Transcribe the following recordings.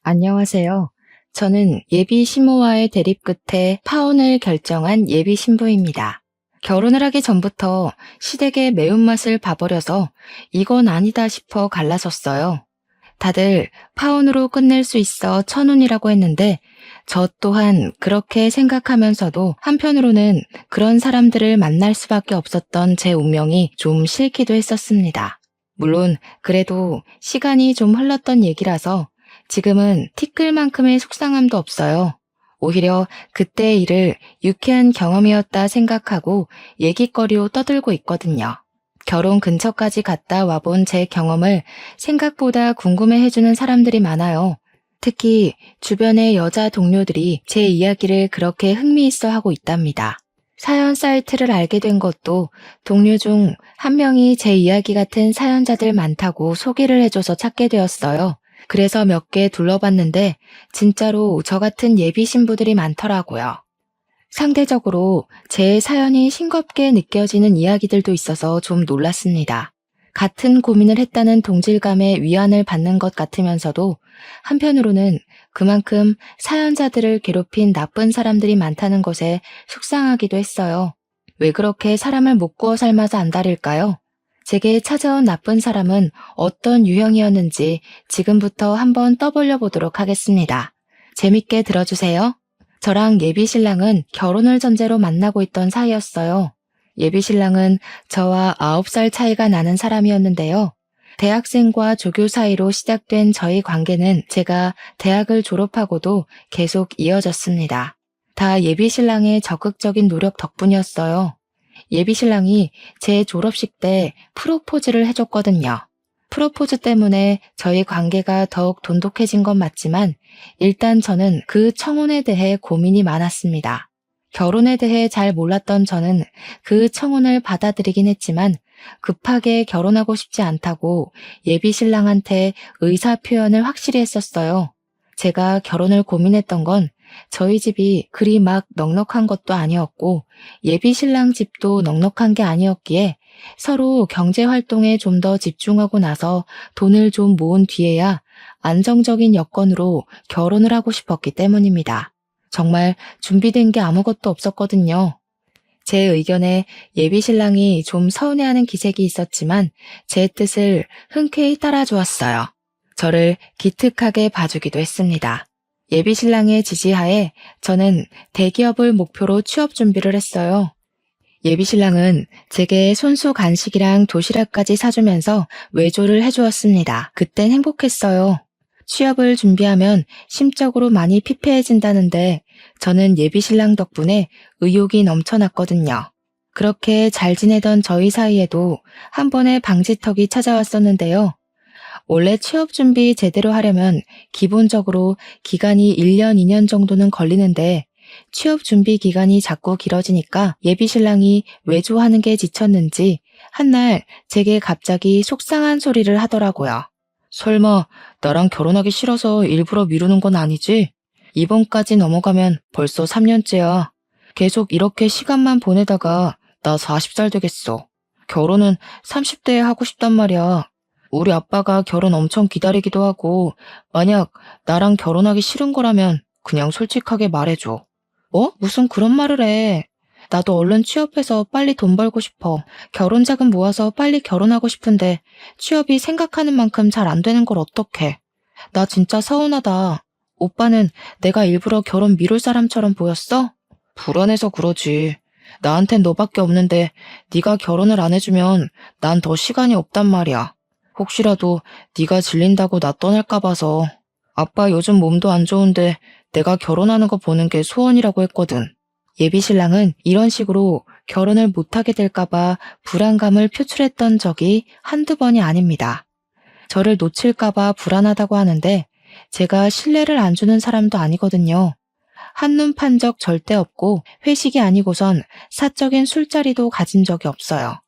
안녕하세요. 저는 예비 시모와의 대립 끝에 파혼을 결정한 예비 신부입니다. 결혼을 하기 전부터 시댁의 매운맛을 봐버려서 이건 아니다 싶어 갈라섰어요. 다들 파혼으로 끝낼 수 있어 천운이라고 했는데 저 또한 그렇게 생각하면서도 한편으로는 그런 사람들을 만날 수밖에 없었던 제 운명이 좀 싫기도 했었습니다. 물론 그래도 시간이 좀 흘렀던 얘기라서 지금은 티끌만큼의 속상함도 없어요. 오히려 그때의 일을 유쾌한 경험이었다 생각하고 얘기거리로 떠들고 있거든요. 결혼 근처까지 갔다 와본 제 경험을 생각보다 궁금해해주는 사람들이 많아요. 특히 주변의 여자 동료들이 제 이야기를 그렇게 흥미있어 하고 있답니다. 사연 사이트를 알게 된 것도 동료 중 한 명이 제 이야기 같은 사연자들 많다고 소개를 해줘서 찾게 되었어요. 그래서 몇 개 둘러봤는데 진짜로 저 같은 예비 신부들이 많더라고요. 상대적으로 제 사연이 싱겁게 느껴지는 이야기들도 있어서 좀 놀랐습니다. 같은 고민을 했다는 동질감에 위안을 받는 것 같으면서도 한편으로는 그만큼 사연자들을 괴롭힌 나쁜 사람들이 많다는 것에 속상하기도 했어요. 왜 그렇게 사람을 못 구워 삶아서 안달일까요? 제게 찾아온 나쁜 사람은 어떤 유형이었는지 지금부터 한번 떠벌려 보도록 하겠습니다. 재밌게 들어주세요. 저랑 예비 신랑은 결혼을 전제로 만나고 있던 사이였어요. 예비 신랑은 저와 9살 차이가 나는 사람이었는데요. 대학생과 조교 사이로 시작된 저희 관계는 제가 대학을 졸업하고도 계속 이어졌습니다. 다 예비 신랑의 적극적인 노력 덕분이었어요. 예비 신랑이 제 졸업식 때 프로포즈를 해줬거든요. 프로포즈 때문에 저희 관계가 더욱 돈독해진 건 맞지만 일단 저는 그 청혼에 대해 고민이 많았습니다. 결혼에 대해 잘 몰랐던 저는 그 청혼을 받아들이긴 했지만 급하게 결혼하고 싶지 않다고 예비 신랑한테 의사 표현을 확실히 했었어요. 제가 결혼을 고민했던 건 저희 집이 그리 막 넉넉한 것도 아니었고 예비 신랑 집도 넉넉한 게 아니었기에 서로 경제 활동에 좀 더 집중하고 나서 돈을 좀 모은 뒤에야 안정적인 여건으로 결혼을 하고 싶었기 때문입니다. 정말 준비된 게 아무것도 없었거든요. 제 의견에 예비 신랑이 좀 서운해하는 기색이 있었지만 제 뜻을 흔쾌히 따라주었어요. 저를 기특하게 봐주기도 했습니다. 예비 신랑의 지지하에 저는 대기업을 목표로 취업 준비를 했어요. 예비 신랑은 제게 손수 간식이랑 도시락까지 사주면서 외조를 해주었습니다. 그땐 행복했어요. 취업을 준비하면 심적으로 많이 피폐해진다는데 저는 예비 신랑 덕분에 의욕이 넘쳐났거든요. 그렇게 잘 지내던 저희 사이에도 한 번의 방지턱이 찾아왔었는데요. 원래 취업 준비 제대로 하려면 기본적으로 기간이 1년, 2년 정도는 걸리는데 취업 준비 기간이 자꾸 길어지니까 예비 신랑이 외조하는 게 지쳤는지 한날 제게 갑자기 속상한 소리를 하더라고요. 설마 나랑 결혼하기 싫어서 일부러 미루는 건 아니지? 이번까지 넘어가면 벌써 3년째야. 계속 이렇게 시간만 보내다가 나 40살 되겠어. 결혼은 30대에 하고 싶단 말이야. 우리 아빠가 결혼 엄청 기다리기도 하고 만약 나랑 결혼하기 싫은 거라면 그냥 솔직하게 말해줘. 무슨 그런 말을 해. 나도 얼른 취업해서 빨리 돈 벌고 싶어. 결혼 자금 모아서 빨리 결혼하고 싶은데 취업이 생각하는 만큼 잘 안 되는 걸 어떡해. 나 진짜 서운하다. 오빠는 내가 일부러 결혼 미룰 사람처럼 보였어? 불안해서 그러지. 나한텐 너밖에 없는데 네가 결혼을 안 해주면 난 더 시간이 없단 말이야. 혹시라도 네가 질린다고 나 떠날까 봐서. 아빠 요즘 몸도 안 좋은데 내가 결혼하는 거 보는 게 소원이라고 했거든. 예비 신랑은 이런 식으로 결혼을 못하게 될까봐 불안감을 표출했던 적이 한두 번이 아닙니다. 저를 놓칠까봐 불안하다고 하는데 제가 신뢰를 안 주는 사람도 아니거든요. 한눈 판 적 절대 없고 회식이 아니고선 사적인 술자리도 가진 적이 없어요.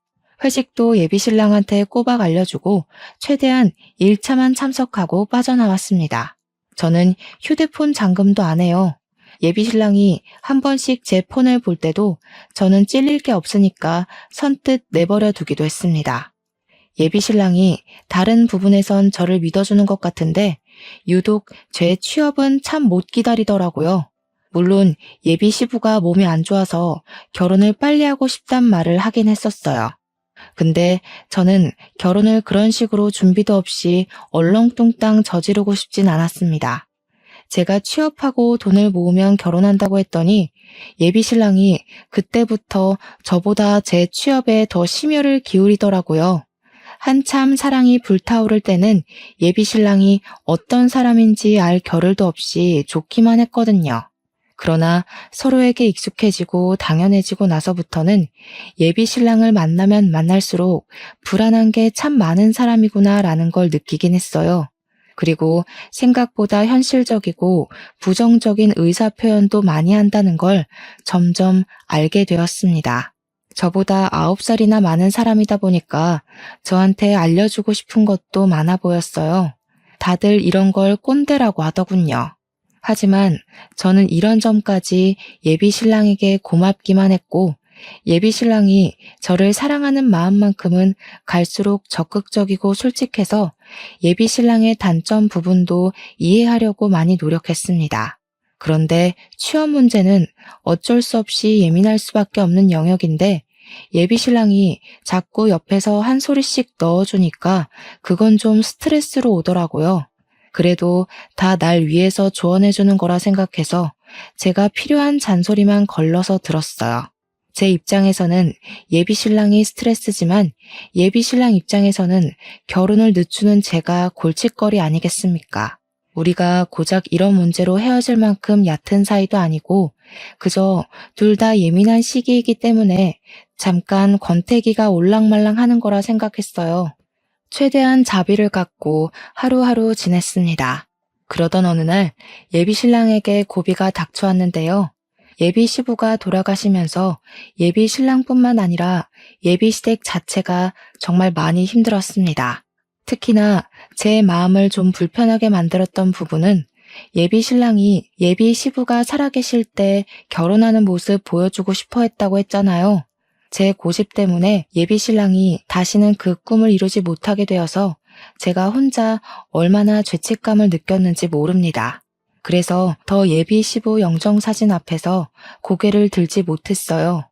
회식도 예비 신랑한테 꼬박 알려주고 최대한 1차만 참석하고 빠져나왔습니다. 저는 휴대폰 잠금도 안 해요. 예비 신랑이 한 번씩 제 폰을 볼 때도 저는 찔릴 게 없으니까 선뜻 내버려 두기도 했습니다. 예비 신랑이 다른 부분에선 저를 믿어주는 것 같은데 유독 제 취업은 참 못 기다리더라고요. 물론 예비 시부가 몸이 안 좋아서 결혼을 빨리 하고 싶단 말을 하긴 했었어요. 근데 저는 결혼을 그런 식으로 준비도 없이 얼렁뚱땅 저지르고 싶진 않았습니다. 제가 취업하고 돈을 모으면 결혼한다고 했더니 예비 신랑이 그때부터 저보다 제 취업에 더 심혈을 기울이더라고요. 한참 사랑이 불타오를 때는 예비 신랑이 어떤 사람인지 알 겨를도 없이 좋기만 했거든요. 그러나 서로에게 익숙해지고 당연해지고 나서부터는 예비 신랑을 만나면 만날수록 불안한 게 참 많은 사람이구나라는 걸 느끼긴 했어요. 그리고 생각보다 현실적이고 부정적인 의사 표현도 많이 한다는 걸 점점 알게 되었습니다. 저보다 9살이나 많은 사람이다 보니까 저한테 알려주고 싶은 것도 많아 보였어요. 다들 이런 걸 꼰대라고 하더군요. 하지만 저는 이런 점까지 예비 신랑에게 고맙기만 했고, 예비 신랑이 저를 사랑하는 마음만큼은 갈수록 적극적이고 솔직해서 예비 신랑의 단점 부분도 이해하려고 많이 노력했습니다. 그런데 취업 문제는 어쩔 수 없이 예민할 수밖에 없는 영역인데 예비 신랑이 자꾸 옆에서 한 소리씩 넣어주니까 그건 좀 스트레스로 오더라고요. 그래도 다 날 위해서 조언해주는 거라 생각해서 제가 필요한 잔소리만 걸러서 들었어요. 제 입장에서는 예비 신랑이 스트레스지만 예비 신랑 입장에서는 결혼을 늦추는 제가 골칫거리 아니겠습니까? 우리가 고작 이런 문제로 헤어질 만큼 얕은 사이도 아니고 그저 둘 다 예민한 시기이기 때문에 잠깐 권태기가 올랑말랑 하는 거라 생각했어요. 최대한 자비를 갖고 하루하루 지냈습니다. 그러던 어느 날 예비 신랑에게 고비가 닥쳐왔는데요. 예비 시부가 돌아가시면서 예비 신랑뿐만 아니라 예비 시댁 자체가 정말 많이 힘들었습니다. 특히나 제 마음을 좀 불편하게 만들었던 부분은 예비 신랑이 예비 시부가 살아계실 때 결혼하는 모습 보여주고 싶어 했다고 했잖아요. 제 고집 때문에 예비 신랑이 다시는 그 꿈을 이루지 못하게 되어서 제가 혼자 얼마나 죄책감을 느꼈는지 모릅니다. 그래서 더 예비 시부 영정사진 앞에서 고개를 들지 못했어요.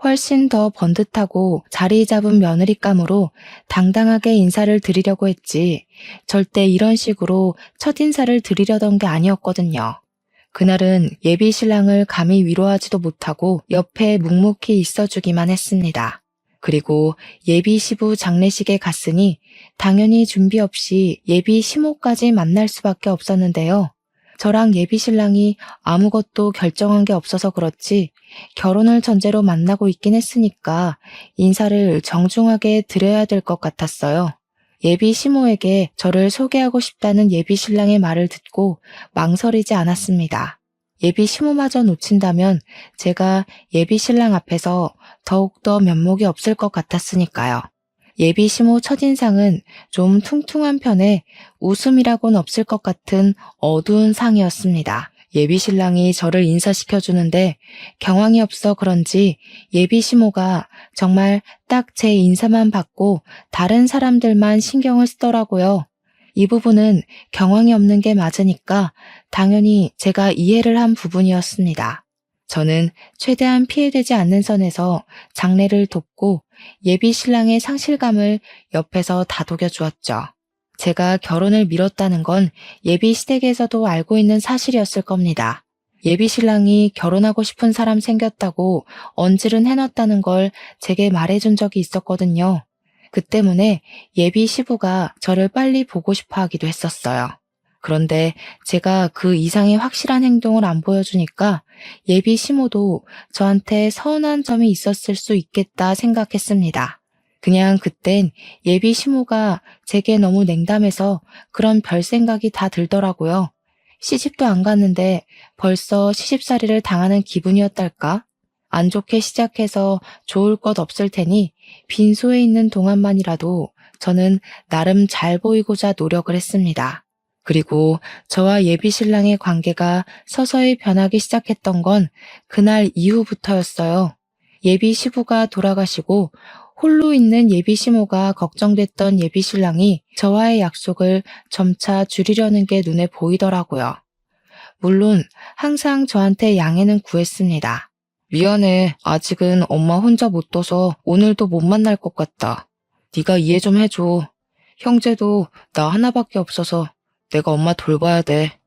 훨씬 더 번듯하고 자리 잡은 며느리감으로 당당하게 인사를 드리려고 했지 절대 이런 식으로 첫인사를 드리려던 게 아니었거든요. 그날은 예비 신랑을 감히 위로하지도 못하고 옆에 묵묵히 있어주기만 했습니다. 그리고 예비 시부 장례식에 갔으니 당연히 준비 없이 예비 시모까지 만날 수밖에 없었는데요. 저랑 예비 신랑이 아무것도 결정한 게 없어서 그렇지 결혼을 전제로 만나고 있긴 했으니까 인사를 정중하게 드려야 될 것 같았어요. 예비 시모에게 저를 소개하고 싶다는 예비 신랑의 말을 듣고 망설이지 않았습니다. 예비 시모마저 놓친다면 제가 예비 신랑 앞에서 더욱더 면목이 없을 것 같았으니까요. 예비 시모 첫인상은 좀 퉁퉁한 편에 웃음이라고는 없을 것 같은 어두운 상이었습니다. 예비 신랑이 저를 인사시켜주는데 경황이 없어 그런지 예비 시모가 정말 딱 제 인사만 받고 다른 사람들만 신경을 쓰더라고요. 이 부분은 경황이 없는 게 맞으니까 당연히 제가 이해를 한 부분이었습니다. 저는 최대한 피해되지 않는 선에서 장례를 돕고 예비 신랑의 상실감을 옆에서 다독여 주었죠. 제가 결혼을 미뤘다는 건 예비 시댁에서도 알고 있는 사실이었을 겁니다. 예비 신랑이 결혼하고 싶은 사람 생겼다고 언질은 해놨다는 걸 제게 말해준 적이 있었거든요. 그 때문에 예비 시부가 저를 빨리 보고 싶어 하기도 했었어요. 그런데 제가 그 이상의 확실한 행동을 안 보여주니까 예비 시모도 저한테 서운한 점이 있었을 수 있겠다 생각했습니다. 그냥 그땐 예비 시모가 제게 너무 냉담해서 그런 별 생각이 다 들더라고요. 시집도 안 갔는데 벌써 시집살이를 당하는 기분이었달까? 안 좋게 시작해서 좋을 것 없을 테니 빈소에 있는 동안만이라도 저는 나름 잘 보이고자 노력을 했습니다. 그리고 저와 예비 신랑의 관계가 서서히 변하기 시작했던 건 그날 이후부터였어요. 예비 시부가 돌아가시고 홀로 있는 예비 시모가 걱정됐던 예비 신랑이 저와의 약속을 점차 줄이려는 게 눈에 보이더라고요. 물론 항상 저한테 양해는 구했습니다. 미안해. 아직은 엄마 혼자 못 둬서 오늘도 못 만날 것 같다. 네가 이해 좀 해줘. 형제도 나 하나밖에 없어서 내가 엄마 돌봐야 돼.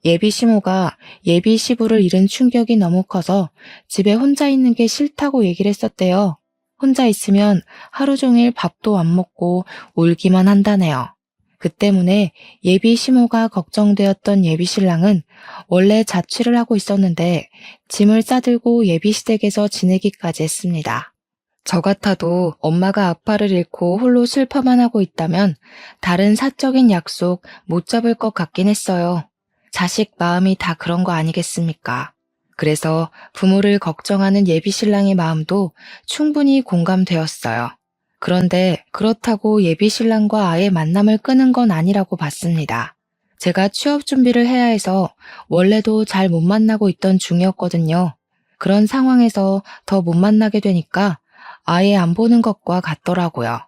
예비 시모가 예비 시부를 잃은 충격이 너무 커서 집에 혼자 있는 게 싫다고 얘기를 했었대요. 혼자 있으면 하루 종일 밥도 안 먹고 울기만 한다네요. 그 때문에 예비 시모가 걱정되었던 예비 신랑은 원래 자취를 하고 있었는데 짐을 싸들고 예비 시댁에서 지내기까지 했습니다. 저 같아도 엄마가 아빠를 잃고 홀로 슬퍼만 하고 있다면 다른 사적인 약속 못 잡을 것 같긴 했어요. 자식 마음이 다 그런 거 아니겠습니까? 그래서 부모를 걱정하는 예비 신랑의 마음도 충분히 공감되었어요. 그런데 그렇다고 예비 신랑과 아예 만남을 끊은 건 아니라고 봤습니다. 제가 취업 준비를 해야 해서 원래도 잘 못 만나고 있던 중이었거든요. 그런 상황에서 더 못 만나게 되니까 아예 안 보는 것과 같더라고요.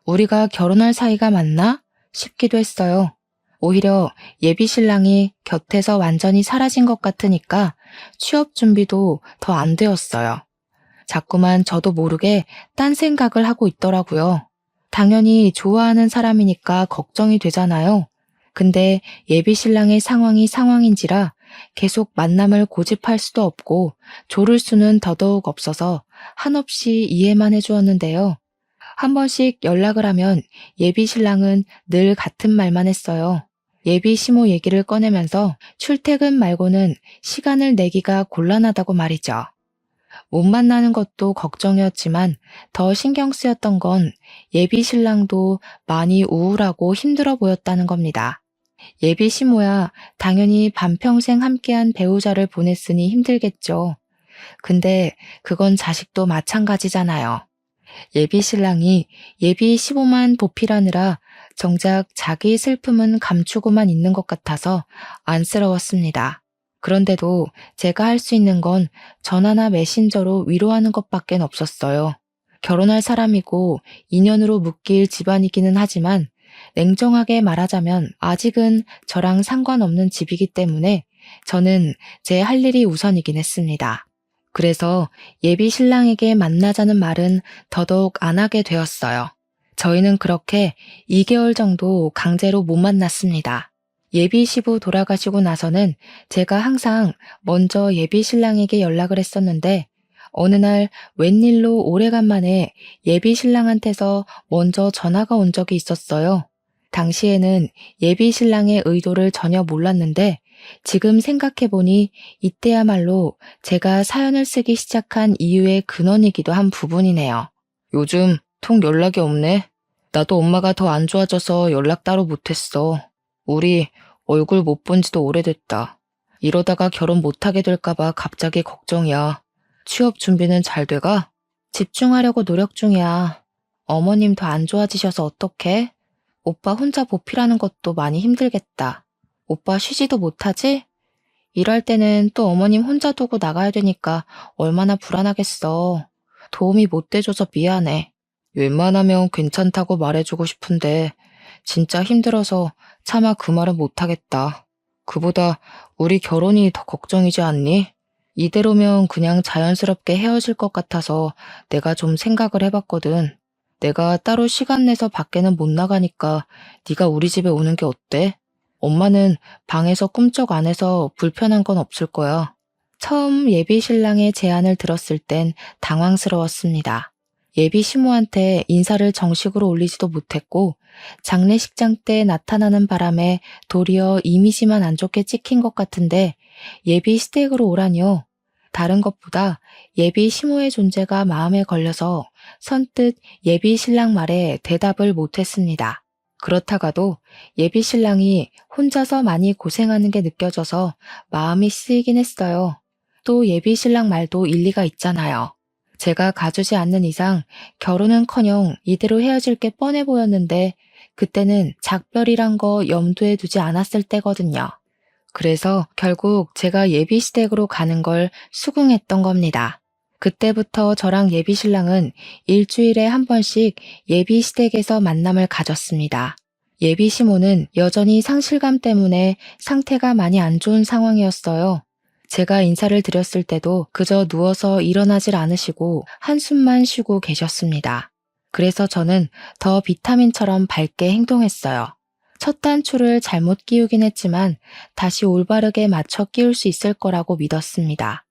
우리가 결혼할 사이가 맞나? 싶기도 했어요. 오히려 예비 신랑이 곁에서 완전히 사라진 것 같으니까 취업 준비도 더 안 되었어요. 자꾸만 저도 모르게 딴 생각을 하고 있더라고요. 당연히 좋아하는 사람이니까 걱정이 되잖아요. 근데 예비 신랑의 상황이 상황인지라 계속 만남을 고집할 수도 없고 조를 수는 더더욱 없어서 한없이 이해만 해주었는데요. 한 번씩 연락을 하면 예비 신랑은 늘 같은 말만 했어요. 예비 시모 얘기를 꺼내면서 출퇴근 말고는 시간을 내기가 곤란하다고 말이죠. 못 만나는 것도 걱정이었지만 더 신경 쓰였던 건 예비 신랑도 많이 우울하고 힘들어 보였다는 겁니다. 예비 시모야 당연히 반평생 함께한 배우자를 보냈으니 힘들겠죠. 근데 그건 자식도 마찬가지잖아요. 예비 신랑이 예비 시모만 보필하느라 정작 자기 슬픔은 감추고만 있는 것 같아서 안쓰러웠습니다. 그런데도 제가 할 수 있는 건 전화나 메신저로 위로하는 것밖엔 없었어요. 결혼할 사람이고 인연으로 묶일 집안이기는 하지만 냉정하게 말하자면 아직은 저랑 상관없는 집이기 때문에 저는 제 할 일이 우선이긴 했습니다. 그래서 예비 신랑에게 만나자는 말은 더더욱 안 하게 되었어요. 저희는 그렇게 2개월 정도 강제로 못 만났습니다. 예비 시부 돌아가시고 나서는 제가 항상 먼저 예비 신랑에게 연락을 했었는데 어느 날 웬일로 오래간만에 예비 신랑한테서 먼저 전화가 온 적이 있었어요. 당시에는 예비 신랑의 의도를 전혀 몰랐는데 지금 생각해보니 이때야말로 제가 사연을 쓰기 시작한 이유의 근원이기도 한 부분이네요. 요즘 통 연락이 없네. 나도 엄마가 더 안 좋아져서 연락 따로 못했어. 우리 얼굴 못 본 지도 오래됐다. 이러다가 결혼 못하게 될까봐 갑자기 걱정이야. 취업 준비는 잘 돼가? 집중하려고 노력 중이야. 어머님 더 안 좋아지셔서 어떡해? 오빠 혼자 보필하는 것도 많이 힘들겠다. 오빠 쉬지도 못하지? 일할 때는 또 어머님 혼자 두고 나가야 되니까 얼마나 불안하겠어. 도움이 못 돼줘서 미안해. 웬만하면 괜찮다고 말해주고 싶은데 진짜 힘들어서 차마 그 말은 못하겠다. 그보다 우리 결혼이 더 걱정이지 않니? 이대로면 그냥 자연스럽게 헤어질 것 같아서 내가 좀 생각을 해봤거든. 내가 따로 시간 내서 밖에는 못 나가니까 네가 우리 집에 오는 게 어때? 엄마는 방에서 꿈쩍 안 해서 불편한 건 없을 거야. 처음 예비 신랑의 제안을 들었을 땐 당황스러웠습니다. 예비 시모한테 인사를 정식으로 올리지도 못했고 장례식장 때 나타나는 바람에 도리어 이미지만 안 좋게 찍힌 것 같은데 예비 시댁으로 오라니요. 다른 것보다 예비 시모의 존재가 마음에 걸려서 선뜻 예비 신랑 말에 대답을 못했습니다. 그렇다가도 예비 신랑이 혼자서 많이 고생하는 게 느껴져서 마음이 쓰이긴 했어요. 또 예비 신랑 말도 일리가 있잖아요. 제가 가주지 않는 이상 결혼은커녕 이대로 헤어질 게 뻔해 보였는데 그때는 작별이란 거 염두에 두지 않았을 때거든요. 그래서 결국 제가 예비 시댁으로 가는 걸 수긍했던 겁니다. 그때부터 저랑 예비신랑은 일주일에 한 번씩 예비시댁에서 만남을 가졌습니다. 예비시모는 여전히 상실감 때문에 상태가 많이 안 좋은 상황이었어요. 제가 인사를 드렸을 때도 그저 누워서 일어나질 않으시고 한숨만 쉬고 계셨습니다. 그래서 저는 더 비타민처럼 밝게 행동했어요. 첫 단추를 잘못 끼우긴 했지만 다시 올바르게 맞춰 끼울 수 있을 거라고 믿었습니다.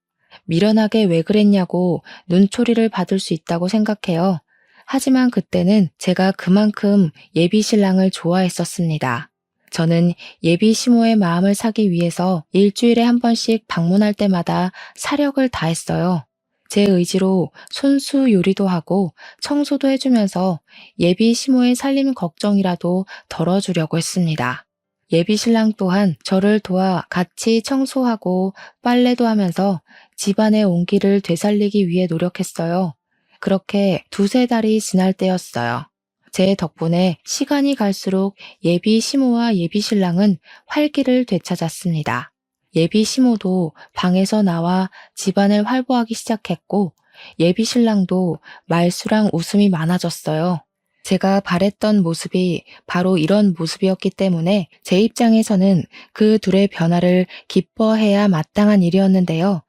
미련하게 왜 그랬냐고 눈초리를 받을 수 있다고 생각해요. 하지만 그때는 제가 그만큼 예비신랑을 좋아했었습니다. 저는 예비시모의 마음을 사기 위해서 일주일에 한 번씩 방문할 때마다 사력을 다했어요. 제 의지로 손수 요리도 하고 청소도 해주면서 예비시모의 살림 걱정이라도 덜어주려고 했습니다. 예비신랑 또한 저를 도와 같이 청소하고 빨래도 하면서 집안의 온기를 되살리기 위해 노력했어요. 그렇게 두세 달이 지날 때였어요. 제 덕분에 시간이 갈수록 예비시모와 예비신랑은 활기를 되찾았습니다. 예비시모도 방에서 나와 집안을 활보하기 시작했고 예비신랑도 말수랑 웃음이 많아졌어요. 제가 바랬던 모습이 바로 이런 모습이었기 때문에 제 입장에서는 그 둘의 변화를 기뻐해야 마땅한 일이었는데요.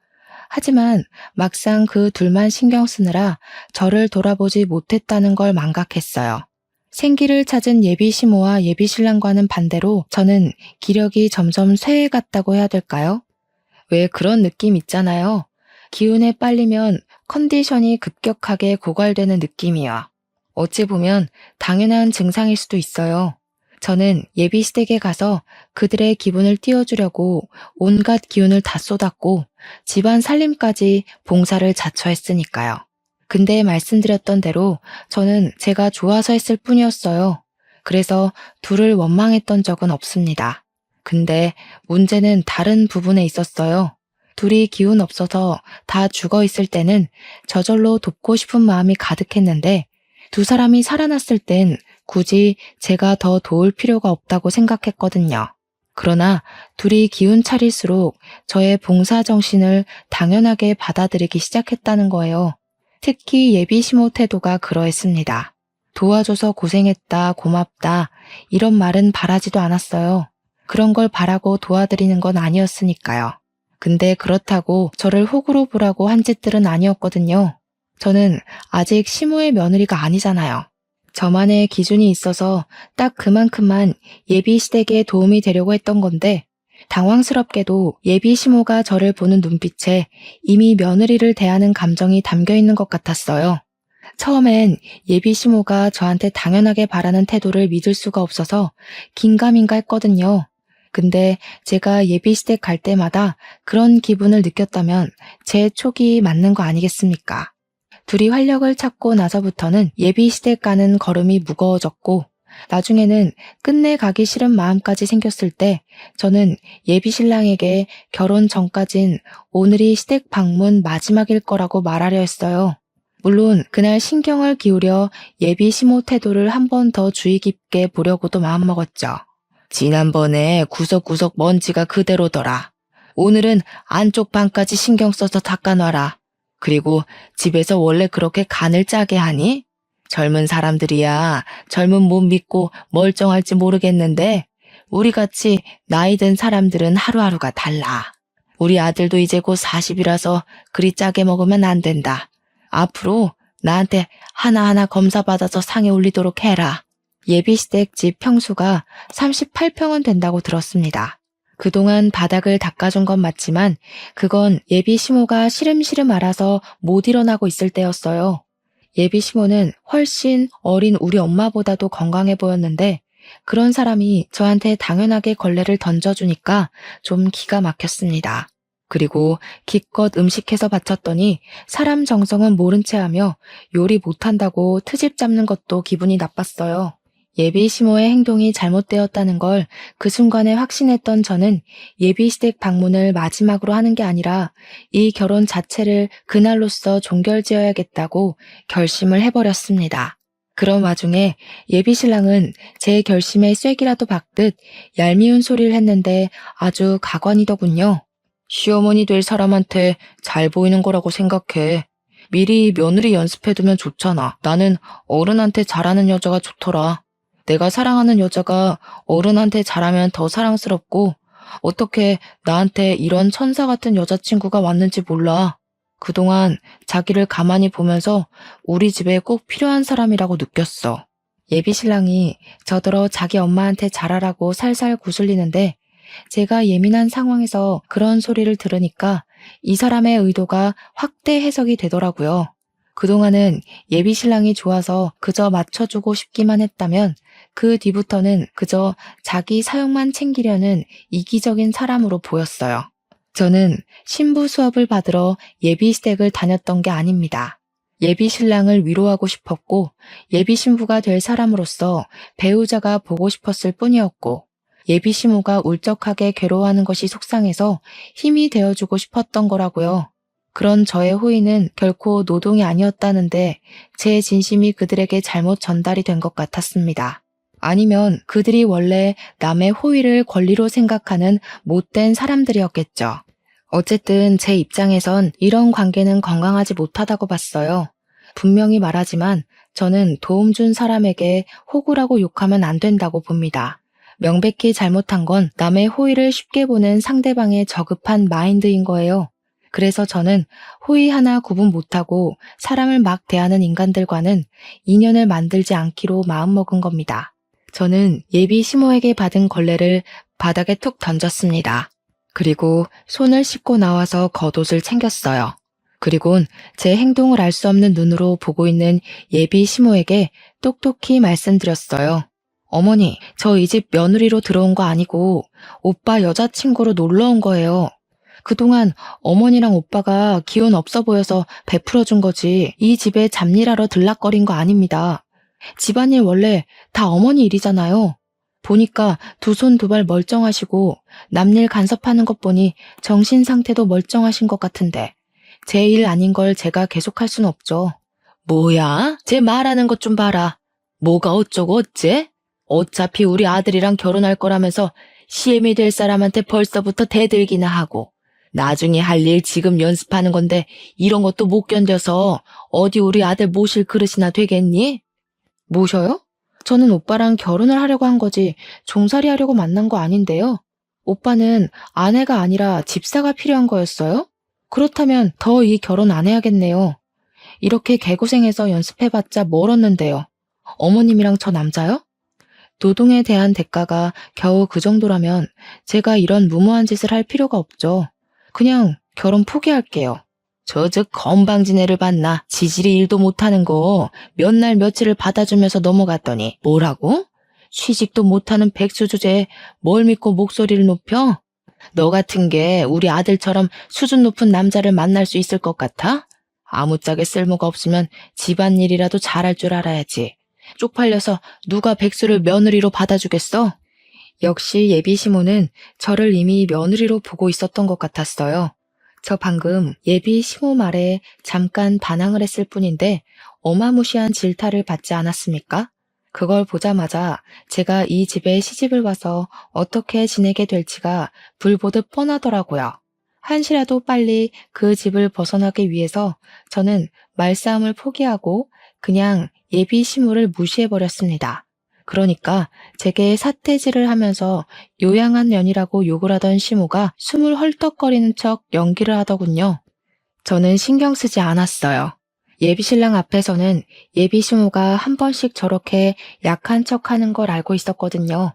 하지만 막상 그 둘만 신경 쓰느라 저를 돌아보지 못했다는 걸 망각했어요. 생기를 찾은 예비시모와 예비신랑과는 반대로 저는 기력이 점점 쇠해갔다고 해야 될까요? 왜 그런 느낌 있잖아요. 기운에 빨리면 컨디션이 급격하게 고갈되는 느낌이야. 어찌 보면 당연한 증상일 수도 있어요. 저는 예비시댁에 가서 그들의 기분을 띄워주려고 온갖 기운을 다 쏟았고 집안 살림까지 봉사를 자처했으니까요. 근데 말씀드렸던 대로 저는 제가 좋아서 했을 뿐이었어요. 그래서 둘을 원망했던 적은 없습니다. 근데 문제는 다른 부분에 있었어요. 둘이 기운 없어서 다 죽어 있을 때는 저절로 돕고 싶은 마음이 가득했는데 두 사람이 살아났을 땐 굳이 제가 더 도울 필요가 없다고 생각했거든요. 그러나 둘이 기운 차릴수록 저의 봉사 정신을 당연하게 받아들이기 시작했다는 거예요. 특히 예비시모 태도가 그러했습니다. 도와줘서 고생했다, 고맙다 이런 말은 바라지도 않았어요. 그런 걸 바라고 도와드리는 건 아니었으니까요. 근데 그렇다고 저를 호구로 보라고 한 짓들은 아니었거든요. 저는 아직 시모의 며느리가 아니잖아요. 저만의 기준이 있어서 딱 그만큼만 예비시댁에 도움이 되려고 했던 건데 당황스럽게도 예비시모가 저를 보는 눈빛에 이미 며느리를 대하는 감정이 담겨 있는 것 같았어요. 처음엔 예비시모가 저한테 당연하게 바라는 태도를 믿을 수가 없어서 긴가민가 했거든요. 근데 제가 예비시댁 갈 때마다 그런 기분을 느꼈다면 제 촉이 맞는 거 아니겠습니까? 둘이 활력을 찾고 나서부터는 예비시댁 가는 걸음이 무거워졌고 나중에는 끝내 가기 싫은 마음까지 생겼을 때 저는 예비신랑에게 결혼 전까진 오늘이 시댁 방문 마지막일 거라고 말하려 했어요. 물론 그날 신경을 기울여 예비시모 태도를 한 번 더 주의 깊게 보려고도 마음먹었죠. 지난번에 구석구석 먼지가 그대로더라. 오늘은 안쪽 방까지 신경 써서 닦아놔라. 그리고 집에서 원래 그렇게 간을 짜게 하니? 젊은 사람들이야 젊은 몸 믿고 멀쩡할지 모르겠는데 우리같이 나이 든 사람들은 하루하루가 달라. 우리 아들도 이제 곧 40이라서 그리 짜게 먹으면 안 된다. 앞으로 나한테 하나하나 검사받아서 상에 올리도록 해라. 예비시댁 집 평수가 38평은 된다고 들었습니다. 그동안 바닥을 닦아준 건 맞지만 그건 예비시모가 시름시름 앓아서 못 일어나고 있을 때였어요. 예비시모는 훨씬 어린 우리 엄마보다도 건강해 보였는데 그런 사람이 저한테 당연하게 걸레를 던져주니까 좀 기가 막혔습니다. 그리고 기껏 음식해서 바쳤더니 사람 정성은 모른 채 하며 요리 못한다고 트집 잡는 것도 기분이 나빴어요. 예비시모의 행동이 잘못되었다는 걸 그 순간에 확신했던 저는 예비시댁 방문을 마지막으로 하는 게 아니라 이 결혼 자체를 그날로써 종결지어야겠다고 결심을 해버렸습니다. 그런 와중에 예비신랑은 제 결심에 쐐기라도 박듯 얄미운 소리를 했는데 아주 가관이더군요. 시어머니 될 사람한테 잘 보이는 거라고 생각해. 미리 며느리 연습해두면 좋잖아. 나는 어른한테 잘하는 여자가 좋더라. 내가 사랑하는 여자가 어른한테 잘하면 더 사랑스럽고 어떻게 나한테 이런 천사 같은 여자친구가 왔는지 몰라. 그동안 자기를 가만히 보면서 우리 집에 꼭 필요한 사람이라고 느꼈어. 예비 신랑이 저더러 자기 엄마한테 잘하라고 살살 구슬리는데 제가 예민한 상황에서 그런 소리를 들으니까 이 사람의 의도가 확대 해석이 되더라고요. 그동안은 예비 신랑이 좋아서 그저 맞춰주고 싶기만 했다면 그 뒤부터는 그저 자기 사용만 챙기려는 이기적인 사람으로 보였어요. 저는 신부 수업을 받으러 예비 시댁을 다녔던 게 아닙니다. 예비 신랑을 위로하고 싶었고 예비 신부가 될 사람으로서 배우자가 보고 싶었을 뿐이었고 예비 시모가 울적하게 괴로워하는 것이 속상해서 힘이 되어주고 싶었던 거라고요. 그런 저의 호의는 결코 노동이 아니었다는데 제 진심이 그들에게 잘못 전달이 된 것 같았습니다. 아니면 그들이 원래 남의 호의를 권리로 생각하는 못된 사람들이었겠죠. 어쨌든 제 입장에선 이런 관계는 건강하지 못하다고 봤어요. 분명히 말하지만 저는 도움 준 사람에게 호구라고 욕하면 안 된다고 봅니다. 명백히 잘못한 건 남의 호의를 쉽게 보는 상대방의 저급한 마인드인 거예요. 그래서 저는 호의 하나 구분 못하고 사람을 막 대하는 인간들과는 인연을 만들지 않기로 마음먹은 겁니다. 저는 예비 시모에게 받은 걸레를 바닥에 툭 던졌습니다. 그리고 손을 씻고 나와서 겉옷을 챙겼어요. 그리곤 제 행동을 알 수 없는 눈으로 보고 있는 예비 시모에게 똑똑히 말씀드렸어요. 어머니, 저 이 집 며느리로 들어온 거 아니고 오빠 여자친구로 놀러 온 거예요. 그동안 어머니랑 오빠가 기운 없어 보여서 베풀어 준 거지 이 집에 잡일하러 들락거린 거 아닙니다. 집안일 원래 다 어머니 일이잖아요. 보니까 두 손 두 발 멀쩡하시고 남일 간섭하는 것 보니 정신 상태도 멀쩡하신 것 같은데 제 일 아닌 걸 제가 계속할 순 없죠. 뭐야? 제 말하는 것 좀 봐라. 뭐가 어쩌고 어째? 어차피 우리 아들이랑 결혼할 거라면서 시엠이 될 사람한테 벌써부터 대들기나 하고 나중에 할 일 지금 연습하는 건데 이런 것도 못 견뎌서 어디 우리 아들 모실 그릇이나 되겠니? 모셔요? 저는 오빠랑 결혼을 하려고 한 거지 종살이 하려고 만난 거 아닌데요. 오빠는 아내가 아니라 집사가 필요한 거였어요? 그렇다면 더 이 결혼 안 해야겠네요. 이렇게 개고생해서 연습해봤자 뭘 얻는데요. 어머님이랑 저 남자요? 노동에 대한 대가가 겨우 그 정도라면 제가 이런 무모한 짓을 할 필요가 없죠. 그냥 결혼 포기할게요. 저 건방진 애를 봤나? 지질이 일도 못하는 거 몇 날 며칠을 받아주면서 넘어갔더니 뭐라고? 취직도 못하는 백수 주제에 뭘 믿고 목소리를 높여? 너 같은 게 우리 아들처럼 수준 높은 남자를 만날 수 있을 것 같아? 아무짝에 쓸모가 없으면 집안일이라도 잘할 줄 알아야지. 쪽팔려서 누가 백수를 며느리로 받아주겠어? 역시 예비 시모는 저를 이미 며느리로 보고 있었던 것 같았어요. 저 방금 예비 시모 말에 잠깐 반항을 했을 뿐인데 어마무시한 질타를 받지 않았습니까? 그걸 보자마자 제가 이 집에 시집을 와서 어떻게 지내게 될지가 불보듯 뻔하더라고요. 한시라도 빨리 그 집을 벗어나기 위해서 저는 말싸움을 포기하고 그냥 예비 시모를 무시해버렸습니다. 그러니까 제게 사태질을 하면서 요양한 년이라고 욕을 하던 시모가 숨을 헐떡거리는 척 연기를 하더군요. 저는 신경 쓰지 않았어요. 예비신랑 앞에서는 예비시모가 한 번씩 저렇게 약한 척 하는 걸 알고 있었거든요.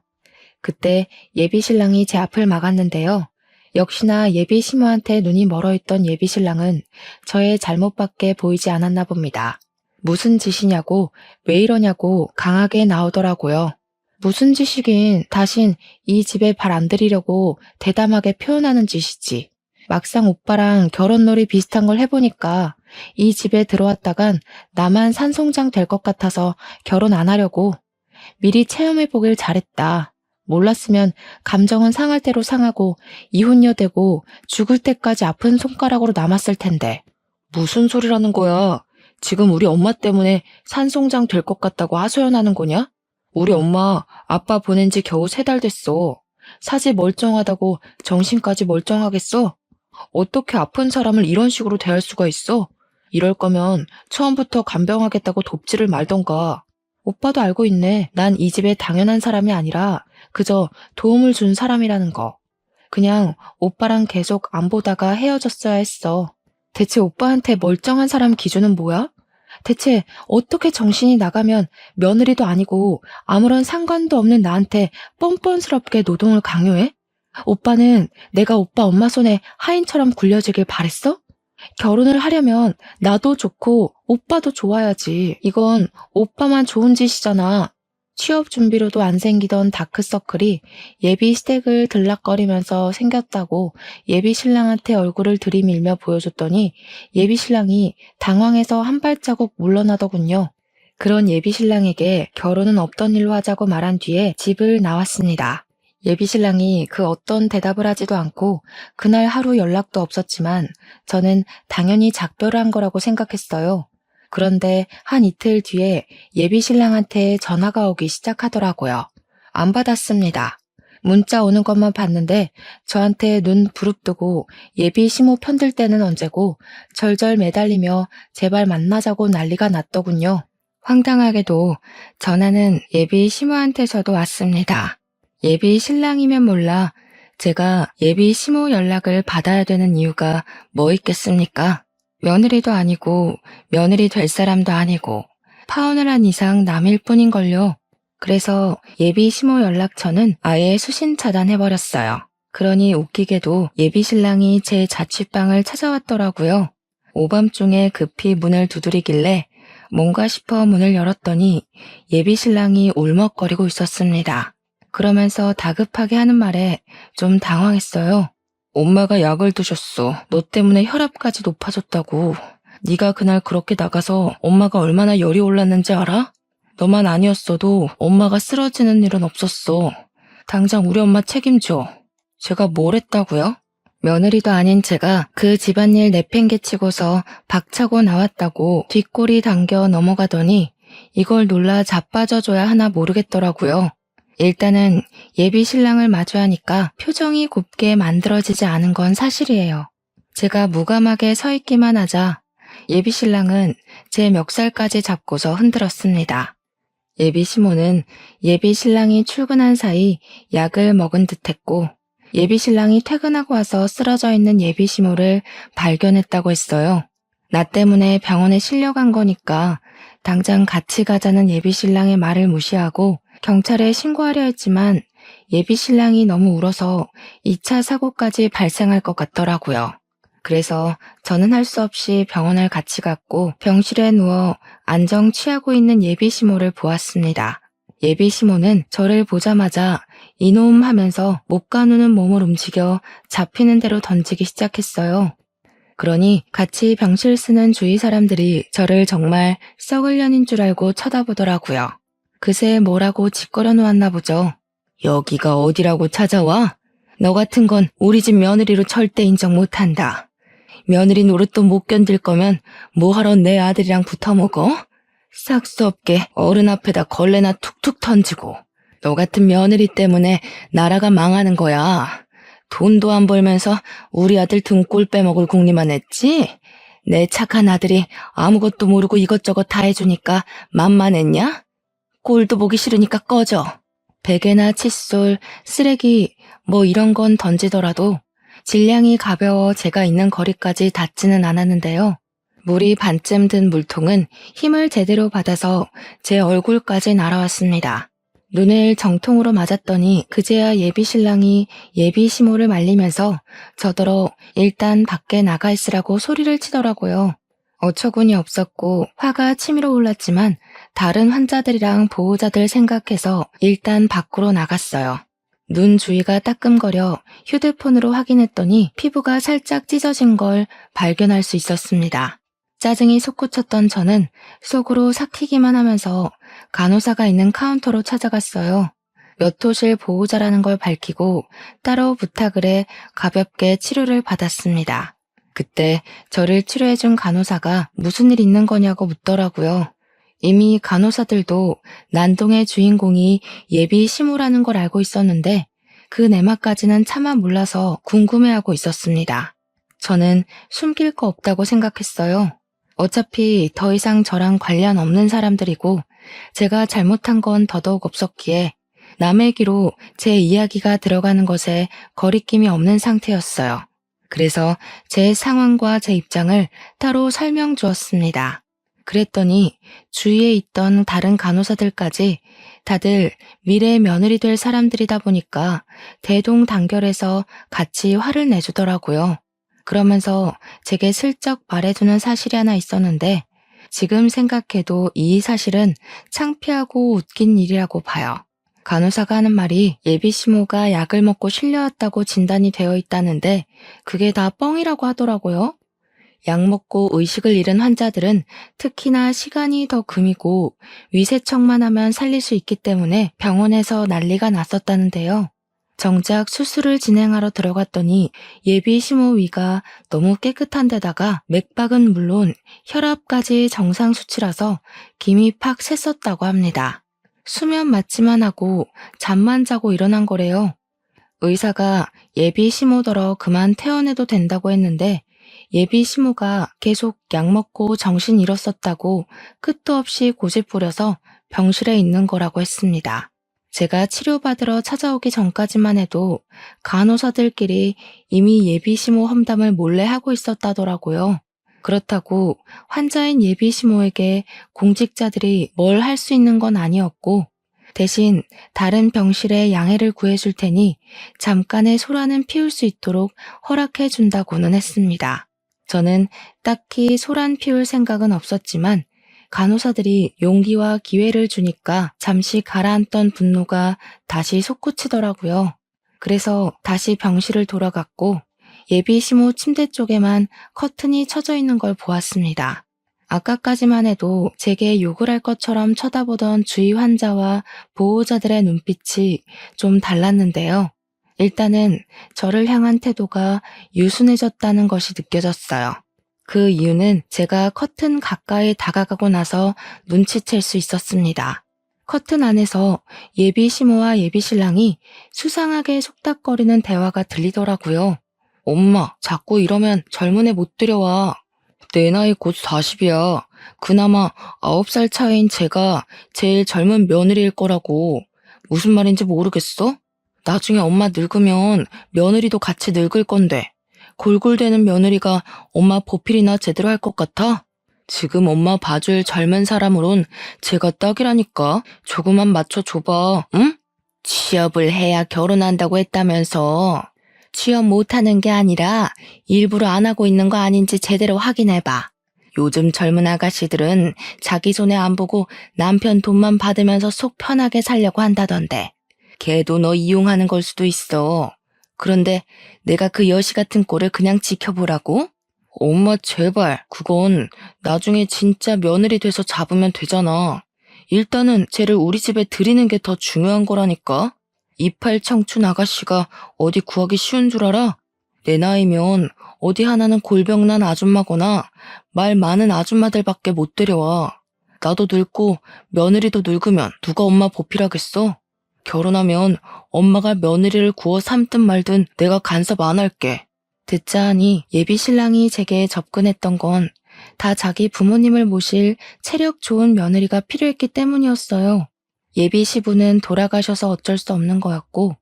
그때 예비신랑이 제 앞을 막았는데요. 역시나 예비시모한테 눈이 멀어있던 예비신랑은 저의 잘못밖에 보이지 않았나 봅니다. 무슨 짓이냐고, 왜 이러냐고 강하게 나오더라고요. 무슨 짓이긴 다신 이 집에 발 안 들이려고 대담하게 표현하는 짓이지. 막상 오빠랑 결혼놀이 비슷한 걸 해보니까 이 집에 들어왔다간 나만 산송장 될 것 같아서 결혼 안 하려고. 미리 체험해보길 잘했다. 몰랐으면 감정은 상할 대로 상하고 이혼녀 되고 죽을 때까지 아픈 손가락으로 남았을 텐데. 무슨 소리라는 거야? 지금 우리 엄마 때문에 산송장 될 것 같다고 하소연하는 거냐? 우리 엄마, 아빠 보낸 지 겨우 3달 됐어. 사지 멀쩡하다고 정신까지 멀쩡하겠어? 어떻게 아픈 사람을 이런 식으로 대할 수가 있어? 이럴 거면 처음부터 간병하겠다고 돕지를 말던가. 오빠도 알고 있네. 난 이 집에 당연한 사람이 아니라 그저 도움을 준 사람이라는 거. 그냥 오빠랑 계속 안 보다가 헤어졌어야 했어. 대체 오빠한테 멀쩡한 사람 기준은 뭐야? 대체 어떻게 정신이 나가면 며느리도 아니고 아무런 상관도 없는 나한테 뻔뻔스럽게 노동을 강요해? 오빠는 내가 오빠 엄마 손에 하인처럼 굴려지길 바랬어? 결혼을 하려면 나도 좋고 오빠도 좋아야지. 이건 오빠만 좋은 짓이잖아. 취업 준비로도 안 생기던 다크서클이 예비 시댁을 들락거리면서 생겼다고 예비 신랑한테 얼굴을 들이밀며 보여줬더니 예비 신랑이 당황해서 한 발자국 물러나더군요. 그런 예비 신랑에게 결혼은 없던 일로 하자고 말한 뒤에 집을 나왔습니다. 예비 신랑이 그 어떤 대답을 하지도 않고 그날 하루 연락도 없었지만 저는 당연히 작별을 한 거라고 생각했어요. 그런데 한 이틀 뒤에 예비 신랑한테 전화가 오기 시작하더라고요. 안 받았습니다. 문자 오는 것만 봤는데 저한테 눈 부릅뜨고 예비 시모 편들 때는 언제고 절절 매달리며 제발 만나자고 난리가 났더군요. 황당하게도 전화는 예비 시모한테서도 왔습니다. 예비 신랑이면 몰라 제가 예비 시모 연락을 받아야 되는 이유가 뭐 있겠습니까? 며느리도 아니고 며느리 될 사람도 아니고 파혼을 한 이상 남일 뿐인걸요. 그래서 예비 시모 연락처는 아예 수신 차단해버렸어요. 그러니 웃기게도 예비 신랑이 제 자취방을 찾아왔더라고요. 오밤중에 급히 문을 두드리길래 뭔가 싶어 문을 열었더니 예비 신랑이 울먹거리고 있었습니다. 그러면서 다급하게 하는 말에 좀 당황했어요. 엄마가 약을 드셨어. 너 때문에 혈압까지 높아졌다고. 네가 그날 그렇게 나가서 엄마가 얼마나 열이 올랐는지 알아? 너만 아니었어도 엄마가 쓰러지는 일은 없었어. 당장 우리 엄마 책임져. 제가 뭘 했다고요? 며느리도 아닌 제가 그 집안일 내팽개치고서 박차고 나왔다고 뒷골이 당겨 넘어가더니 이걸 놀라 자빠져줘야 하나 모르겠더라고요. 일단은 예비 신랑을 마주하니까 표정이 곱게 만들어지지 않은 건 사실이에요. 제가 무감하게 서 있기만 하자 예비 신랑은 제 멱살까지 잡고서 흔들었습니다. 예비 시모는 예비 신랑이 출근한 사이 약을 먹은 듯했고 예비 신랑이 퇴근하고 와서 쓰러져 있는 예비 시모를 발견했다고 했어요. 나 때문에 병원에 실려간 거니까 당장 같이 가자는 예비 신랑의 말을 무시하고 경찰에 신고하려 했지만 예비 신랑이 너무 울어서 2차 사고까지 발생할 것 같더라고요. 그래서 저는 할 수 없이 병원을 같이 갔고 병실에 누워 안정 취하고 있는 예비 시모를 보았습니다. 예비 시모는 저를 보자마자 이놈 하면서 못 가누는 몸을 움직여 잡히는 대로 던지기 시작했어요. 그러니 같이 병실 쓰는 주위 사람들이 저를 정말 썩을 년인 줄 알고 쳐다보더라고요. 그새 뭐라고 짓거려 놓았나 보죠. 여기가 어디라고 찾아와? 너 같은 건 우리 집 며느리로 절대 인정 못한다. 며느리 노릇도 못 견딜 거면 뭐하러 내 아들이랑 붙어먹어? 싹수 없게 어른 앞에다 걸레나 툭툭 던지고. 너 같은 며느리 때문에 나라가 망하는 거야. 돈도 안 벌면서 우리 아들 등골 빼먹을 궁리만 했지? 내 착한 아들이 아무것도 모르고 이것저것 다 해주니까 만만했냐? 꼴도 보기 싫으니까 꺼져. 베개나 칫솔, 쓰레기 뭐 이런 건 던지더라도 질량이 가벼워 제가 있는 거리까지 닿지는 않았는데요. 물이 반쯤 든 물통은 힘을 제대로 받아서 제 얼굴까지 날아왔습니다. 눈을 정통으로 맞았더니 그제야 예비 신랑이 예비 시모를 말리면서 저더러 일단 밖에 나가 있으라고 소리를 치더라고요. 어처구니 없었고 화가 치밀어 올랐지만 다른 환자들이랑 보호자들 생각해서 일단 밖으로 나갔어요. 눈 주위가 따끔거려 휴대폰으로 확인했더니 피부가 살짝 찢어진 걸 발견할 수 있었습니다. 짜증이 솟구쳤던 저는 속으로 삭히기만 하면서 간호사가 있는 카운터로 찾아갔어요. 몇 호실 보호자라는 걸 밝히고 따로 부탁을 해 가볍게 치료를 받았습니다. 그때 저를 치료해준 간호사가 무슨 일 있는 거냐고 묻더라고요. 이미 간호사들도 난동의 주인공이 예비 시모라는 걸 알고 있었는데 그 내막까지는 차마 몰라서 궁금해하고 있었습니다. 저는 숨길 거 없다고 생각했어요. 어차피 더 이상 저랑 관련 없는 사람들이고 제가 잘못한 건 더더욱 없었기에 남의 귀로 제 이야기가 들어가는 것에 거리낌이 없는 상태였어요. 그래서 제 상황과 제 입장을 따로 설명 주었습니다. 그랬더니 주위에 있던 다른 간호사들까지 다들 미래의 며느리 될 사람들이다 보니까 대동단결해서 같이 화를 내주더라고요. 그러면서 제게 슬쩍 말해주는 사실이 하나 있었는데 지금 생각해도 이 사실은 창피하고 웃긴 일이라고 봐요. 간호사가 하는 말이 예비 시모가 약을 먹고 실려왔다고 진단이 되어 있다는데 그게 다 뻥이라고 하더라고요. 약 먹고 의식을 잃은 환자들은 특히나 시간이 더 금이고 위세척만 하면 살릴 수 있기 때문에 병원에서 난리가 났었다는데요. 정작 수술을 진행하러 들어갔더니 예비 시모 위가 너무 깨끗한 데다가 맥박은 물론 혈압까지 정상 수치라서 김이 팍 샜었다고 합니다. 수면 마취만 하고 잠만 자고 일어난 거래요. 의사가 예비 시모더러 그만 퇴원해도 된다고 했는데 예비 시모가 계속 약 먹고 정신 잃었었다고 끝도 없이 고집 부려서 병실에 있는 거라고 했습니다. 제가 치료받으러 찾아오기 전까지만 해도 간호사들끼리 이미 예비 시모 험담을 몰래 하고 있었다더라고요. 그렇다고 환자인 예비 시모에게 공직자들이 뭘 할 수 있는 건 아니었고 대신 다른 병실에 양해를 구해줄 테니 잠깐의 소란은 피울 수 있도록 허락해 준다고는 했습니다. 저는 딱히 소란 피울 생각은 없었지만 간호사들이 용기와 기회를 주니까 잠시 가라앉던 분노가 다시 솟구치더라고요. 그래서 다시 병실을 돌아갔고 예비 시모 침대 쪽에만 커튼이 쳐져 있는 걸 보았습니다. 아까까지만 해도 제게 욕을 할 것처럼 쳐다보던 주위 환자와 보호자들의 눈빛이 좀 달랐는데요. 일단은 저를 향한 태도가 유순해졌다는 것이 느껴졌어요. 그 이유는 제가 커튼 가까이 다가가고 나서 눈치챌 수 있었습니다. 커튼 안에서 예비 시모와 예비 신랑이 수상하게 속닥거리는 대화가 들리더라고요. 엄마, 자꾸 이러면 젊은 애 못 들여와. 내 나이 곧 40이야. 그나마 9살 차이인 제가 제일 젊은 며느리일 거라고. 무슨 말인지 모르겠어? 나중에 엄마 늙으면 며느리도 같이 늙을 건데 골골대는 며느리가 엄마 보필이나 제대로 할 것 같아? 지금 엄마 봐줄 젊은 사람으론 제가 딱이라니까. 조금만 맞춰줘봐, 응? 취업을 해야 결혼한다고 했다면서. 취업 못하는 게 아니라 일부러 안 하고 있는 거 아닌지 제대로 확인해봐. 요즘 젊은 아가씨들은 자기 손에 안 보고 남편 돈만 받으면서 속 편하게 살려고 한다던데. 걔도 너 이용하는 걸 수도 있어. 그런데 내가 그 여시 같은 꼴을 그냥 지켜보라고? 엄마 제발, 그건 나중에 진짜 며느리 돼서 잡으면 되잖아. 일단은 쟤를 우리 집에 들이는 게 더 중요한 거라니까. 이팔 청춘 아가씨가 어디 구하기 쉬운 줄 알아? 내 나이면 어디 하나는 골병난 아줌마거나 말 많은 아줌마들밖에 못 데려와. 나도 늙고 며느리도 늙으면 누가 엄마 보필하겠어? 결혼하면 엄마가 며느리를 구워 삼든 말든 내가 간섭 안 할게. 듣자 하니 예비 신랑이 제게 접근했던 건 다 자기 부모님을 모실 체력 좋은 며느리가 필요했기 때문이었어요. 예비 시부는 돌아가셔서 어쩔 수 없는 거였고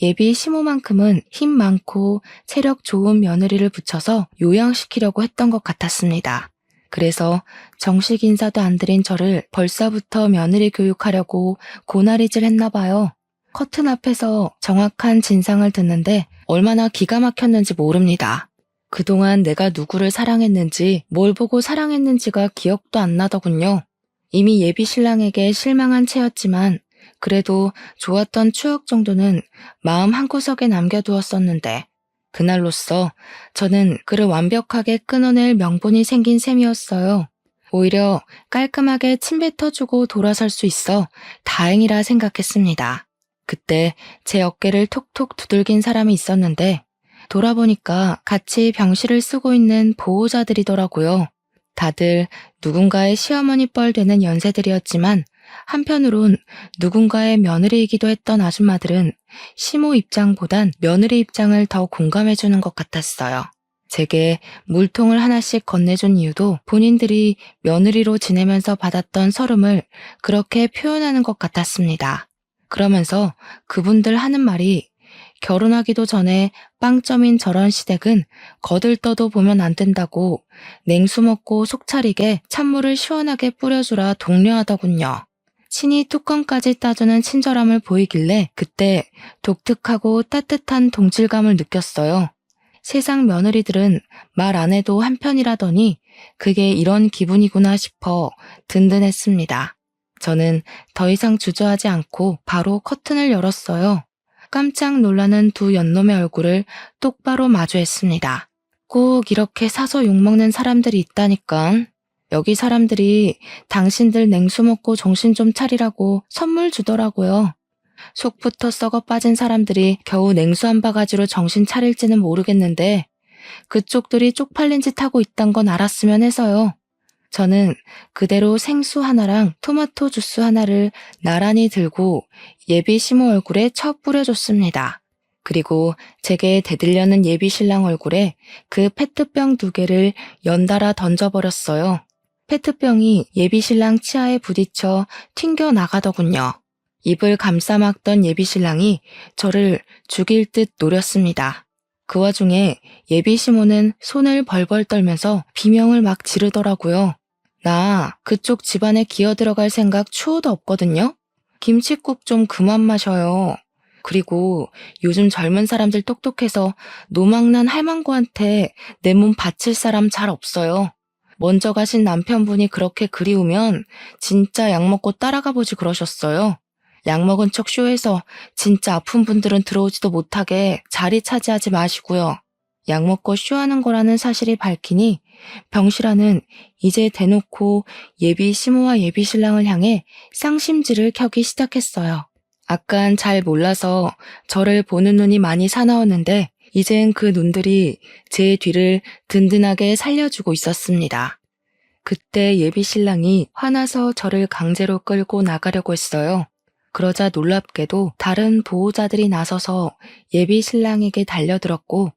예비 시모만큼은 힘 많고 체력 좋은 며느리를 붙여서 요양시키려고 했던 것 같았습니다. 그래서 정식 인사도 안 드린 저를 벌써부터 며느리 교육하려고 고나리질 했나 봐요. 커튼 앞에서 정확한 진상을 듣는데 얼마나 기가 막혔는지 모릅니다. 그동안 내가 누구를 사랑했는지 뭘 보고 사랑했는지가 기억도 안 나더군요. 이미 예비 신랑에게 실망한 채였지만 그래도 좋았던 추억 정도는 마음 한구석에 남겨두었었는데 그날로써 저는 그를 완벽하게 끊어낼 명분이 생긴 셈이었어요. 오히려 깔끔하게 침 뱉어주고 돌아설 수 있어 다행이라 생각했습니다. 그때 제 어깨를 톡톡 두들긴 사람이 있었는데 돌아보니까 같이 병실을 쓰고 있는 보호자들이더라고요. 다들 누군가의 시어머니 뻘 되는 연세들이었지만 한편으론 누군가의 며느리이기도 했던 아줌마들은 시모 입장보단 며느리 입장을 더 공감해주는 것 같았어요. 제게 물통을 하나씩 건네준 이유도 본인들이 며느리로 지내면서 받았던 서름을 그렇게 표현하는 것 같았습니다. 그러면서 그분들 하는 말이 결혼하기도 전에 빵점인 저런 시댁은 거들떠도 보면 안 된다고 냉수 먹고 속 차리게 찬물을 시원하게 뿌려주라 독려하더군요. 친히 뚜껑까지 따주는 친절함을 보이길래 그때 독특하고 따뜻한 동질감을 느꼈어요. 세상 며느리들은 말 안 해도 한편이라더니 그게 이런 기분이구나 싶어 든든했습니다. 저는 더 이상 주저하지 않고 바로 커튼을 열었어요. 깜짝 놀라는 두 연놈의 얼굴을 똑바로 마주했습니다. 꼭 이렇게 사서 욕먹는 사람들이 있다니깐. 여기 사람들이 당신들 냉수 먹고 정신 좀 차리라고 선물 주더라고요. 속부터 썩어 빠진 사람들이 겨우 냉수 한 바가지로 정신 차릴지는 모르겠는데 그쪽들이 쪽팔린 짓 하고 있단 건 알았으면 해서요. 저는 그대로 생수 하나랑 토마토 주스 하나를 나란히 들고 예비 시모 얼굴에 쳐 뿌려줬습니다. 그리고 제게 대들려는 예비 신랑 얼굴에 그 페트병 2개를 연달아 던져버렸어요. 페트병이 예비 신랑 치아에 부딪혀 튕겨 나가더군요. 입을 감싸막던 예비 신랑이 저를 죽일 듯 노렸습니다. 그 와중에 예비 시모는 손을 벌벌 떨면서 비명을 막 지르더라고요. 나 그쪽 집안에 기어들어갈 생각 추호도 없거든요. 김칫국 좀 그만 마셔요. 그리고 요즘 젊은 사람들 똑똑해서 노망난 할망구한테 내 몸 바칠 사람 잘 없어요. 먼저 가신 남편분이 그렇게 그리우면 진짜 약 먹고 따라가 보지 그러셨어요. 약 먹은 척 쇼해서 진짜 아픈 분들은 들어오지도 못하게 자리 차지하지 마시고요. 약 먹고 쇼하는 거라는 사실이 밝히니 병실아는 이제 대놓고 예비 시모와 예비 신랑을 향해 쌍심지를 켜기 시작했어요. 아깐 잘 몰라서 저를 보는 눈이 많이 사나웠는데 이젠 그 눈들이 제 뒤를 든든하게 살려주고 있었습니다. 그때 예비 신랑이 화나서 저를 강제로 끌고 나가려고 했어요. 그러자 놀랍게도 다른 보호자들이 나서서 예비 신랑에게 달려들었고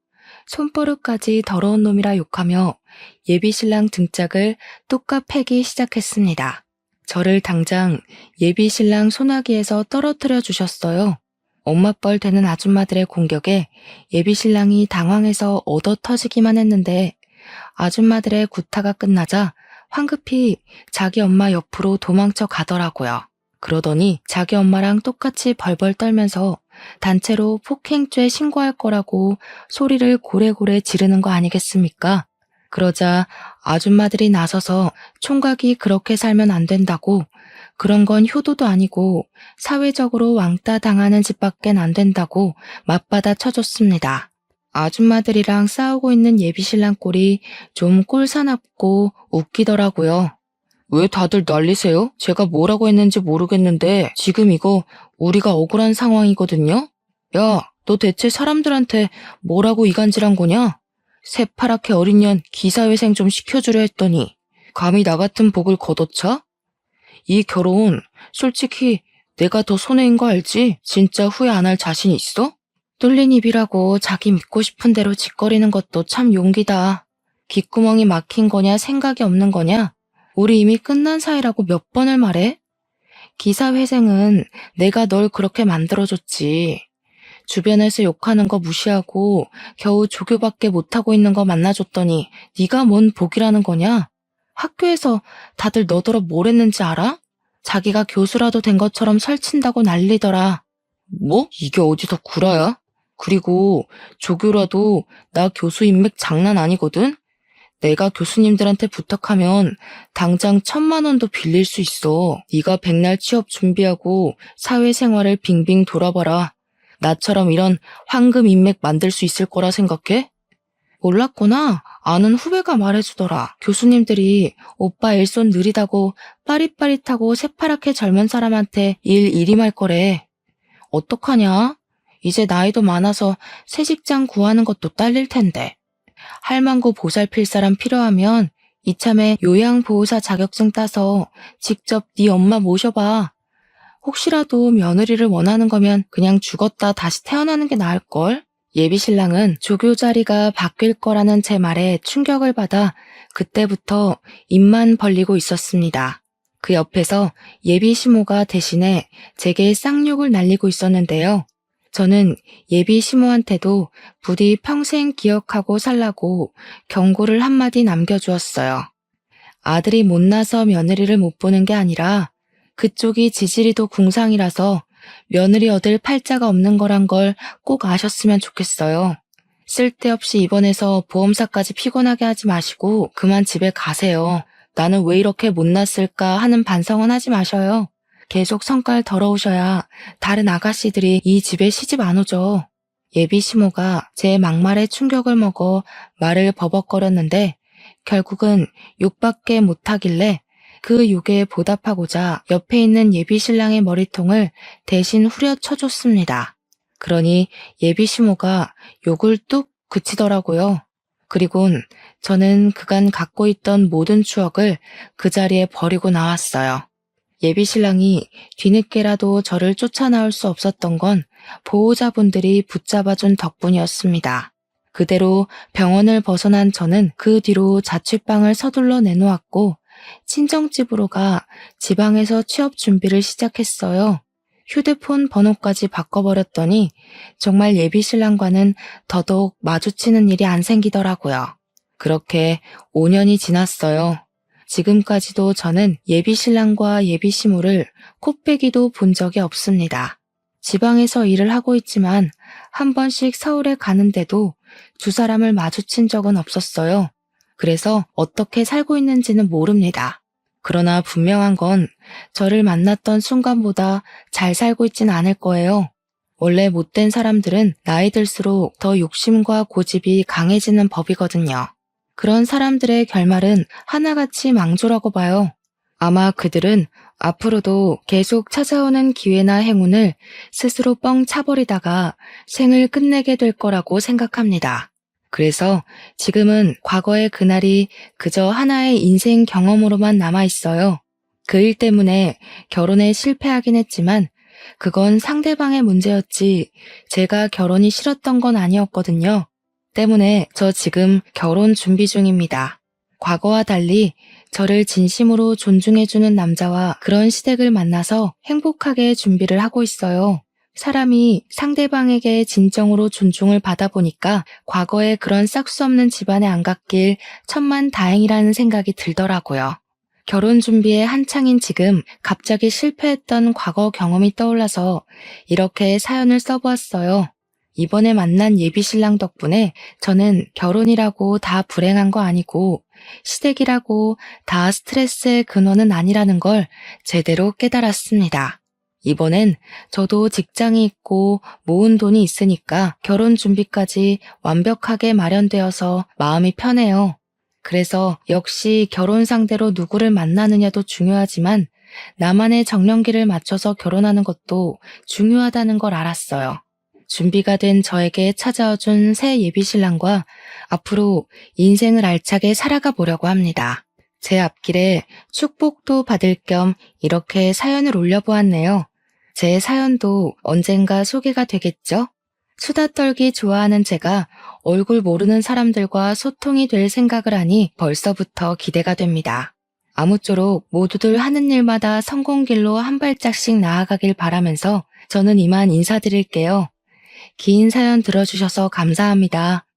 손버릇까지 더러운 놈이라 욕하며 예비 신랑 등짝을 뚝까 패기 시작했습니다. 저를 당장 예비 신랑 소나기에서 떨어뜨려 주셨어요. 엄마뻘 되는 아줌마들의 공격에 예비 신랑이 당황해서 얻어 터지기만 했는데 아줌마들의 구타가 끝나자 황급히 자기 엄마 옆으로 도망쳐 가더라고요. 그러더니 자기 엄마랑 똑같이 벌벌 떨면서 단체로 폭행죄 신고할 거라고 소리를 고래고래 지르는 거 아니겠습니까? 그러자 아줌마들이 나서서 총각이 그렇게 살면 안 된다고, 그런 건 효도도 아니고 사회적으로 왕따 당하는 집밖엔 안 된다고 맞받아 쳐줬습니다. 아줌마들이랑 싸우고 있는 예비신랑 꼴이 좀 꼴사납고 웃기더라고요. 왜 다들 난리세요? 제가 뭐라고 했는지 모르겠는데 지금 이거 우리가 억울한 상황이거든요? 야, 너 대체 사람들한테 뭐라고 이간질한 거냐? 새파랗게 어린 년 기사회생 좀 시켜주려 했더니 감히 나 같은 복을 걷어차? 이 결혼 솔직히 내가 더 손해인 거 알지? 진짜 후회 안 할 자신 있어? 뚫린 입이라고 자기 믿고 싶은 대로 짓거리는 것도 참 용기다. 귓구멍이 막힌 거냐 생각이 없는 거냐? 우리 이미 끝난 사이라고 몇 번을 말해? 기사회생은 내가 널 그렇게 만들어줬지. 주변에서 욕하는 거 무시하고 겨우 조교밖에 못하고 있는 거 만나줬더니 네가 뭔 복이라는 거냐? 학교에서 다들 너더러 뭘 했는지 알아? 자기가 교수라도 된 것처럼 설친다고 난리더라. 뭐? 이게 어디서 구라야? 그리고 조교라도 나 교수 인맥 장난 아니거든? 내가 교수님들한테 부탁하면 당장 1,000만 원도 빌릴 수 있어. 네가 백날 취업 준비하고 사회생활을 빙빙 돌아봐라. 나처럼 이런 황금 인맥 만들 수 있을 거라 생각해? 몰랐구나. 아는 후배가 말해주더라. 교수님들이 오빠 일손 느리다고 빠릿빠릿하고 새파랗게 젊은 사람한테 일 일임할 거래. 어떡하냐? 이제 나이도 많아서 새 직장 구하는 것도 딸릴 텐데. 할망구 보살필 사람 필요하면 이참에 요양보호사 자격증 따서 직접 네 엄마 모셔봐. 혹시라도 며느리를 원하는 거면 그냥 죽었다 다시 태어나는 게 나을걸? 예비신랑은 조교 자리가 바뀔 거라는 제 말에 충격을 받아 그때부터 입만 벌리고 있었습니다. 그 옆에서 예비 시모가 대신에 제게 쌍욕을 날리고 있었는데요. 저는 예비 시모한테도 부디 평생 기억하고 살라고 경고를 한마디 남겨주었어요. 아들이 못나서 며느리를 못 보는 게 아니라 그쪽이 지지리도 궁상이라서 며느리 얻을 팔자가 없는 거란 걸 꼭 아셨으면 좋겠어요. 쓸데없이 입원해서 보험사까지 피곤하게 하지 마시고 그만 집에 가세요. 나는 왜 이렇게 못났을까 하는 반성은 하지 마셔요. 계속 성깔 더러우셔야 다른 아가씨들이 이 집에 시집 안 오죠. 예비 시모가 제 막말에 충격을 먹어 말을 버벅거렸는데 결국은 욕밖에 못하길래 그 욕에 보답하고자 옆에 있는 예비 신랑의 머리통을 대신 후려쳐줬습니다. 그러니 예비 시모가 욕을 뚝 그치더라고요. 그리곤 저는 그간 갖고 있던 모든 추억을 그 자리에 버리고 나왔어요. 예비 신랑이 뒤늦게라도 저를 쫓아나올 수 없었던 건 보호자분들이 붙잡아준 덕분이었습니다. 그대로 병원을 벗어난 저는 그 뒤로 자취방을 서둘러 내놓았고 친정집으로 가 지방에서 취업 준비를 시작했어요. 휴대폰 번호까지 바꿔버렸더니 정말 예비 신랑과는 더더욱 마주치는 일이 안 생기더라고요. 그렇게 5년이 지났어요. 지금까지도 저는 예비 신랑과 예비 시모를 코빼기도 본 적이 없습니다. 지방에서 일을 하고 있지만 한 번씩 서울에 가는데도 두 사람을 마주친 적은 없었어요. 그래서 어떻게 살고 있는지는 모릅니다. 그러나 분명한 건 저를 만났던 순간보다 잘 살고 있진 않을 거예요. 원래 못된 사람들은 나이 들수록 더 욕심과 고집이 강해지는 법이거든요. 그런 사람들의 결말은 하나같이 망조라고 봐요. 아마 그들은 앞으로도 계속 찾아오는 기회나 행운을 스스로 뻥 차버리다가 생을 끝내게 될 거라고 생각합니다. 그래서 지금은 과거의 그날이 그저 하나의 인생 경험으로만 남아있어요. 그 일 때문에 결혼에 실패하긴 했지만 그건 상대방의 문제였지 제가 결혼이 싫었던 건 아니었거든요. 때문에 저 지금 결혼 준비 중입니다. 과거와 달리 저를 진심으로 존중해주는 남자와 그런 시댁을 만나서 행복하게 준비를 하고 있어요. 사람이 상대방에게 진정으로 존중을 받아보니까 과거에 그런 싹수 없는 집안에 안 갔길 천만 다행이라는 생각이 들더라고요. 결혼 준비에 한창인 지금 갑자기 실패했던 과거 경험이 떠올라서 이렇게 사연을 써보았어요. 이번에 만난 예비 신랑 덕분에 저는 결혼이라고 다 불행한 거 아니고 시댁이라고 다 스트레스의 근원은 아니라는 걸 제대로 깨달았습니다. 이번엔 저도 직장이 있고 모은 돈이 있으니까 결혼 준비까지 완벽하게 마련되어서 마음이 편해요. 그래서 역시 결혼 상대로 누구를 만나느냐도 중요하지만 나만의 정년기를 맞춰서 결혼하는 것도 중요하다는 걸 알았어요. 준비가 된 저에게 찾아와준 새 예비신랑과 앞으로 인생을 알차게 살아가 보려고 합니다. 제 앞길에 축복도 받을 겸 이렇게 사연을 올려보았네요. 제 사연도 언젠가 소개가 되겠죠? 수다 떨기 좋아하는 제가 얼굴 모르는 사람들과 소통이 될 생각을 하니 벌써부터 기대가 됩니다. 아무쪼록 모두들 하는 일마다 성공길로 한 발짝씩 나아가길 바라면서 저는 이만 인사드릴게요. 긴 사연 들어주셔서 감사합니다.